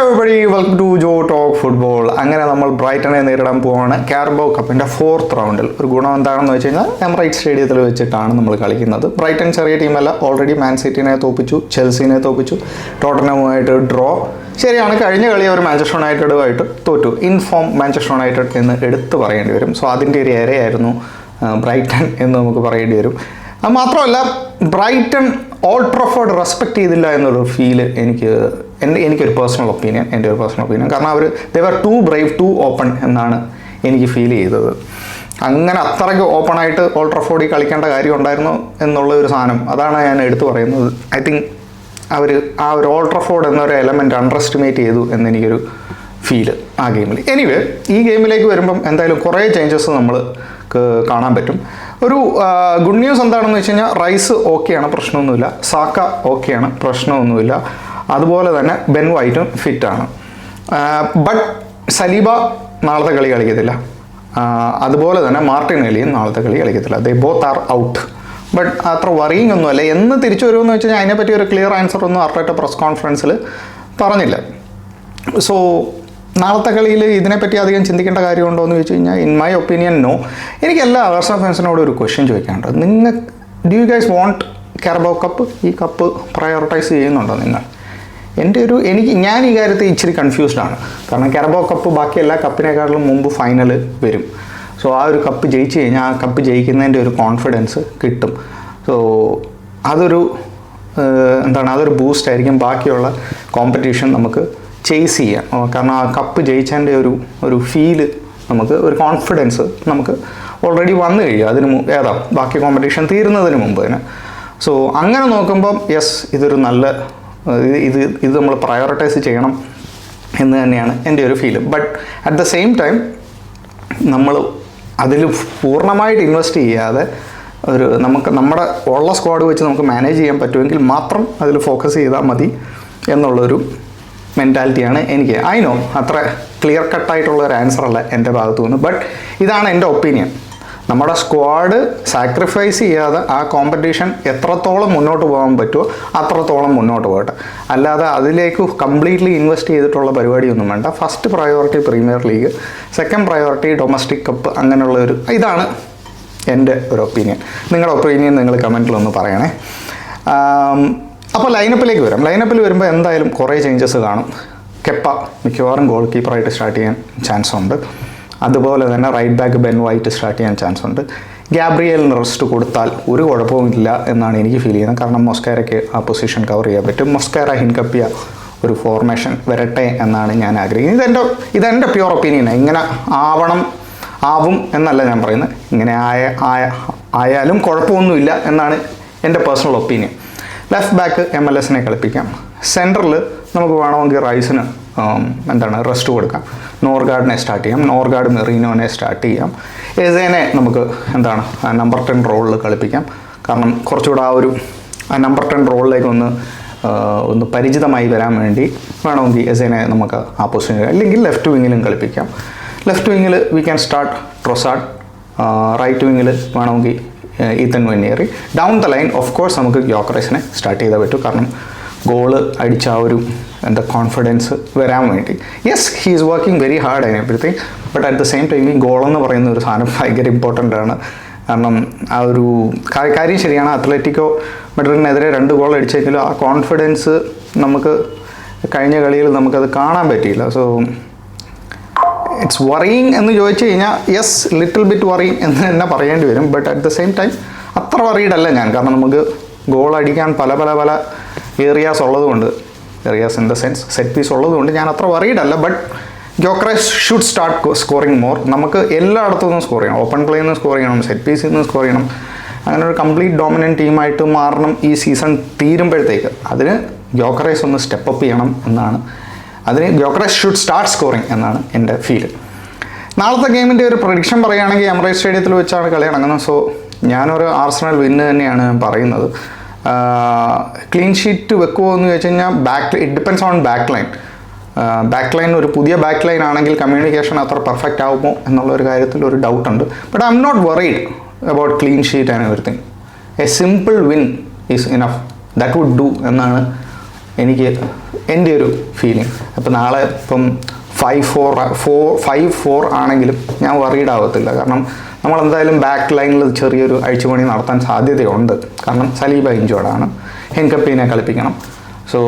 everybody, welcome to Joe Talk Football. അങ്ങനെ നമ്മൾ ബ്രൈറ്റനെ നേരിടാൻ പോവാണ് കാരബോ കപ്പിൻ്റെ 4th റൗണ്ടിൽ. ഒരു ഗുണം എന്താണെന്ന് വെച്ച് കഴിഞ്ഞാൽ എമിറേറ്റ്സ് സ്റ്റേഡിയത്തിൽ വെച്ചിട്ടാണ് നമ്മൾ കളിക്കുന്നത്. ബ്രൈറ്റൺ ചെറിയ ടീമല്ല, ഓൾറെഡി മാൻ സിറ്റിനെ തോപ്പിച്ചു, ചെൽസിനെ തോപ്പിച്ചു, ടോട്ടനമുമായിട്ട് ഡ്രോ. ശരിയാണ്, കഴിഞ്ഞ കളി അവർ മാഞ്ചസ്റ്റർ യുണൈറ്റഡുമായിട്ട് തോറ്റു. ഇൻഫോം മാഞ്ചസ്റ്റർ യുണൈറ്റഡ് എന്ന് എടുത്തു പറയേണ്ടി വരും. സോ അതിൻ്റെ ഒരു ഇരയായിരുന്നു ബ്രൈറ്റൺ എന്ന് നമുക്ക് പറയേണ്ടി വരും. അത് മാത്രമല്ല, ബ്രൈറ്റൺ ഓൾഡ് ട്രാഫോർഡ് റെസ്പെക്റ്റ് ചെയ്തില്ല എന്നൊരു ഫീല് എനിക്കൊരു പേഴ്സണൽ ഒപ്പീനിയൻ, എൻ്റെ ഒരു പേഴ്സണൽ ഒപ്പീനിയൻ. കാരണം അവർ ദേ വർ ടു ബ്രേവ്, ടു ഓപ്പൺ എന്നാണ് എനിക്ക് ഫീൽ ചെയ്തത്. അങ്ങനെ അത്രയ്ക്ക് ഓപ്പണായിട്ട് ഓൾഡ് ട്രാഫോർഡിൽ കളിക്കേണ്ട കാര്യം ഉണ്ടായിരുന്നു എന്നുള്ള ഒരു സാധനം, അതാണ് ഞാൻ എടുത്തു പറയുന്നത്. ഐ തിങ്ക് അവർ ആ ഒരു ഓൾഡ് ട്രാഫോർഡ് എന്നൊരു എലമെൻറ്റ് അണ്ടർ എസ്റ്റിമേറ്റ് ചെയ്തു എന്നെനിക്കൊരു ഫീല് ആ ഗെയിമിൽ. എനിവേ, ഈ ഗെയിമിലേക്ക് വരുമ്പം എന്തായാലും കുറേ ചേഞ്ചസ് നമ്മൾ കാണാൻ പറ്റും. ഒരു ഗുഡ് ന്യൂസ് എന്താണെന്ന് വെച്ച് കഴിഞ്ഞാൽ റൈസ് ഓക്കെയാണ്, പ്രശ്നമൊന്നുമില്ല. സാക്ക ഓക്കെയാണ്, പ്രശ്നമൊന്നുമില്ല. അതുപോലെ തന്നെ ബെൻ വൈറ്റും ഫിറ്റാണ്. ബട്ട് സലീബ നാളത്തെ കളി കളിക്കത്തില്ല. അതുപോലെ തന്നെ മാർട്ടിനെലിയും നാളത്തെ കളി കളിക്കത്തില്ല. They both are out. But അത്ര വറിയിങ് ഒന്നുമല്ല. എന്ന് തിരിച്ചു വരുമെന്ന് വെച്ച് കഴിഞ്ഞാൽ അതിനെപ്പറ്റി ഒരു ക്ലിയർ ആൻസർ ഒന്നും അർട്ടേറ്റ പ്രസ് കോൺഫറൻസിൽ പറഞ്ഞില്ല. സോ നാളത്തെ കളിയിൽ ഇതിനെപ്പറ്റി അധികം ചിന്തിക്കേണ്ട കാര്യമുണ്ടോ എന്ന് ചോദിച്ചു കഴിഞ്ഞാൽ ഇൻ മൈ ഒപ്പീനിയൻ നോ. എനിക്ക് എല്ലാ ആർസണൽ ഫാൻസിനോടും ഒരു ക്വസ്റ്റ്യൻ ചോദിക്കാനുണ്ട്. Do you guys want Carabao cup? ഈ കപ്പ് പ്രയോറിറ്റൈസ് ചെയ്യുന്നുണ്ടോ നിങ്ങൾ? ഞാൻ ഈ കാര്യത്തിൽ ഇച്ചിരി കൺഫ്യൂസ്ഡ് ആണ്. കാരണം കാരബോ കപ്പ് ബാക്കി എല്ലാ കപ്പിനേക്കാളും മുമ്പ് ഫൈനൽ വരും. സോ ആ ഒരു കപ്പ് ജയിച്ചു കഴിഞ്ഞാൽ ആ കപ്പ് ജയിക്കുന്നതിൻ്റെ ഒരു കോൺഫിഡൻസ് കിട്ടും. സോ അതൊരു അതൊരു ബൂസ്റ്റ് ആയിരിക്കും. ബാക്കിയുള്ള കോമ്പറ്റീഷൻ നമുക്ക് ചേസ് ചെയ്യാം. കാരണം ആ കപ്പ് ജയിച്ചതിൻ്റെ ഒരു ഫീല് നമുക്ക്, ഒരു കോൺഫിഡൻസ് നമുക്ക് ഓൾറെഡി വന്നു കഴിയും. ബാക്കി കോമ്പറ്റീഷൻ തീരുന്നതിന് മുമ്പ് തന്നെ. സോ അങ്ങനെ നോക്കുമ്പം യെസ്, ഇതൊരു നല്ല ഇത് നമ്മൾ പ്രയോറിറ്റൈസ് ചെയ്യണം എന്ന് തന്നെയാണ് എൻ്റെ ഒരു feel. But at the same time നമ്മൾ അതിൽ പൂർണ്ണമായിട്ട് ഇൻവെസ്റ്റ് ചെയ്യാതെ നമ്മുടെ ഉള്ള സ്ക്വാഡ് വെച്ച് നമുക്ക് മാനേജ് ചെയ്യാൻ പറ്റുമെങ്കിൽ മാത്രം അതിൽ ഫോക്കസ് ചെയ്താൽ മതി എന്നുള്ളൊരു മെൻറ്റാലിറ്റിയാണ് എനിക്ക്. ഐ നോ അത്ര ക്ലിയർ കട്ടായിട്ടുള്ള ഒരു ആൻസർ അല്ല എൻ്റെ ഭാഗത്തു നിന്ന്. ബട്ട് ഇതാണ് എൻ്റെ ഒപ്പീനിയൻ. നമ്മുടെ സ്ക്വാഡ് സാക്രിഫൈസ് ചെയ്യാതെ ആ കോമ്പറ്റീഷൻ എത്രത്തോളം മുന്നോട്ട് പോകാൻ പറ്റുമോ അത്രത്തോളം മുന്നോട്ട് പോകട്ടെ. അല്ലാതെ അതിലേക്ക് കംപ്ലീറ്റ്ലി ഇൻവെസ്റ്റ് ചെയ്തിട്ടുള്ള പരിപാടിയൊന്നും വേണ്ട. First priority premier league, second priority domestic cup, അങ്ങനെയുള്ളൊരു ഇതാണ് എൻ്റെ ഒരു ഒപ്പീനിയൻ. നിങ്ങളുടെ ഒപ്പീനിയൻ നിങ്ങൾ കമൻറ്റിലൊന്ന് പറയണേ. അപ്പോൾ ലൈനപ്പിലേക്ക് വരാം. ലൈനപ്പിൽ വരുമ്പോൾ എന്തായാലും കുറേ ചേഞ്ചസ് കാണും. കെപ്പ മിക്കവാറും ഗോൾ കീപ്പറായിട്ട് സ്റ്റാർട്ട് ചെയ്യാൻ ചാൻസ് ഉണ്ട്. അതുപോലെ തന്നെ right back Ben White start ചെയ്യാൻ ചാൻസ് ഉണ്ട്. ഗാബ്രിയലിന് റെസ്റ്റ് കൊടുത്താൽ ഒരു കുഴപ്പവുമില്ല എന്നാണ് എനിക്ക് ഫീൽ ചെയ്യുന്നത്. കാരണം മൊസ്കാരയ്ക്ക് ആ പൊസിഷൻ കവർ ചെയ്യാൻ പറ്റും. മൊസ്കാര ഹിൻകപ്പിയ ഒരു ഫോർമേഷൻ വരട്ടെ എന്നാണ് ഞാൻ ആഗ്രഹിക്കുന്നത്. ഇതെൻ്റെ പ്യുവർ ഒപ്പീനിയനാണ്. ഇങ്ങനെ ആവും എന്നല്ല ഞാൻ പറയുന്നത്. ഇങ്ങനെ ആയാലും കുഴപ്പമൊന്നുമില്ല എന്നാണ് എൻ്റെ personal opinion. Left back MLS കളിപ്പിക്കാം. സെൻറ്ററിൽ നമുക്ക് വേണമെങ്കിൽ റൈസിന് റെസ്റ്റ് കൊടുക്കാം. നോർഗാർഡിനെ സ്റ്റാർട്ട് ചെയ്യാം. നോർഗാർഡ് മെറീനോനെ സ്റ്റാർട്ട് ചെയ്യാം. എസേനെ നമുക്ക് നമ്പർ 10 റോളിൽ കളിപ്പിക്കാം. കാരണം കുറച്ചുകൂടെ ആ നമ്പർ 10 റോളിലേക്ക് ഒന്ന് പരിചിതമായി വരാൻ വേണ്ടി വേണമെങ്കിൽ എസേനെ നമുക്ക് ആ പൊസിഷനിൽ, അല്ലെങ്കിൽ ലെഫ്റ്റ് വിങ്ങിലും കളിപ്പിക്കാം. ലെഫ്റ്റ് വിങ്ങിൽ we can start Trossard. Right വിങ്ങിൽ വേണമെങ്കിൽ Ethan Nwaneri. Down the line of course നമുക്ക് ഗ്യോക്കറൈസിനെ സ്റ്റാർട്ട് ചെയ്താൽ പറ്റും. കാരണം ഗോള് അടിച്ച ആ ഒരു കോൺഫിഡൻസ് വരാൻ വേണ്ടി. Yes, he is working very hard and everything. But at the same time ഈ ഗോളെന്ന് പറയുന്ന ഒരു സാധനം ഭയങ്കര ഇമ്പോർട്ടൻ്റ് ആണ്. കാരണം ആ ഒരു കാര്യം ശരിയാണ്. അത്ലറ്റിക്കോ മഡ്രിഡിനെതിരെ 2 ഗോൾ അടിച്ചെങ്കിലും ആ കോൺഫിഡൻസ് നമുക്ക് കഴിഞ്ഞ കളിയിൽ നമുക്കത് കാണാൻ പറ്റിയില്ല. സോ ഇറ്റ്സ് വറിയിങ് എന്ന് ചോദിച്ചു കഴിഞ്ഞാൽ യെസ്, ലിറ്റിൽ ബിറ്റ് വറിയിങ് എന്ന് തന്നെ പറയേണ്ടി വരും. But at the same time അത്ര വറീഡല്ല ഞാൻ. കാരണം നമുക്ക് ഗോൾ അടിക്കാൻ പല ഏരിയാസ് ഉള്ളതുകൊണ്ട്, areas in the sense set piece ഉള്ളതുകൊണ്ട് ഞാൻ അത്ര വറീഡല്ല. But Gyokeres should start scoring more. നമുക്ക് എല്ലായിടത്തു നിന്നും സ്കോർ ചെയ്യണം. ഓപ്പൺ പ്ലേയിൽ നിന്ന് സ്കോർ ചെയ്യണം, സെറ്റ് പീസിൽ നിന്ന് സ്കോർ ചെയ്യണം. അങ്ങനെ ഒരു കംപ്ലീറ്റ് ഡോമിനൻറ്റ് ടീമായിട്ട് മാറണം ഈ സീസൺ തീരുമ്പോഴത്തേക്ക്. അതിന് ഗ്യോക്കറൈസ് ഒന്ന് സ്റ്റെപ്പ് ചെയ്യണം എന്നാണ്. ഗ്യോക്കറൈസ് ഷുഡ് സ്റ്റാർട്ട് സ്കോറിങ് എന്നാണ് എൻ്റെ ഫീൽ. നാളത്തെ ഗെയിമിൻ്റെ ഒരു പ്രഡിക്ഷൻ പറയുകയാണെങ്കിൽ എമിറേറ്റ്സ് സ്റ്റേഡിയത്തിൽ വെച്ചാണ് കളി നടക്കുന്നത്. സോ ഞാനൊരു ആർസണൽ വിന്ന് തന്നെയാണ് പറയുന്നത്. ക്ലീൻ ഷീറ്റ് വെക്കുമോ എന്ന് ചോദിച്ചു കഴിഞ്ഞാൽ it depends on back line ഒരു പുതിയ ബാക്ക് ലൈൻ ആണെങ്കിൽ കമ്മ്യൂണിക്കേഷൻ അത്ര പെർഫെക്റ്റ് ആകുമോ എന്നുള്ളൊരു കാര്യത്തിൽ ഒരു ഡൗട്ടുണ്ട്. But I am not worried about clean sheet and everything. A simple win is enough. That would do എന്നാണ് എനിക്ക് എൻ്റെ ഒരു ഫീലിംഗ്. അപ്പോൾ നാളെ ഇപ്പം 5-4 ആണെങ്കിലും ഞാൻ വറീഡ് ആവത്തില്ല. കാരണം നമ്മളെന്തായാലും ബാക്ക് ലൈനിൽ ചെറിയൊരു അഴിച്ചുപണി നടത്താൻ സാധ്യതയുണ്ട്. കാരണം സലീബ ഇഞ്ചോർഡാണ്, ഹെൻകപ്പീനെ കളിപ്പിക്കണം. സോ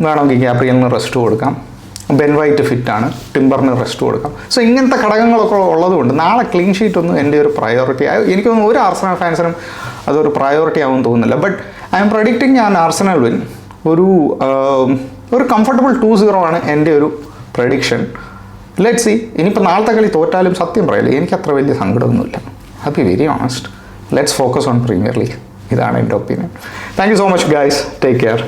വേണമെങ്കിൽ ഗാബ്രിയലിന് റെസ്റ്റ് കൊടുക്കാം, ബെൻ വൈറ്റ് ഫിറ്റാണ്, ടിംബറിന് റെസ്റ്റ് കൊടുക്കാം. സോ ഇങ്ങനത്തെ ഘടകങ്ങളൊക്കെ ഉള്ളതുകൊണ്ട് നാളെ ക്ലീൻ ഷീറ്റ് ഒന്നും എൻ്റെ ഒരു പ്രയോറിറ്റി എനിക്കൊന്നും ഒരു ആർസണൽ ഫാൻസിനും അതൊരു പ്രയോറിറ്റി ആവുമെന്ന് തോന്നുന്നില്ല. ബട്ട് ഐ എം പ്രഡിക്റ്റിംഗ് ഞാൻ ആർസണൽ വിൻ. ഒരു കംഫർട്ടബിൾ 2-0 ആണ് എൻ്റെ ഒരു പ്രഡിക്ഷൻ. Let see. ഇനിയിപ്പോൾ നാളത്തെ കളി തോറ്റാലും സത്യം പറയില്ല, എനിക്ക് അത്ര വലിയ സങ്കടമൊന്നുമില്ല. I be very honest. Let's focus on Premier League. ഇതാണ് എൻ്റെ opinion. Thank you so much guys. Take care.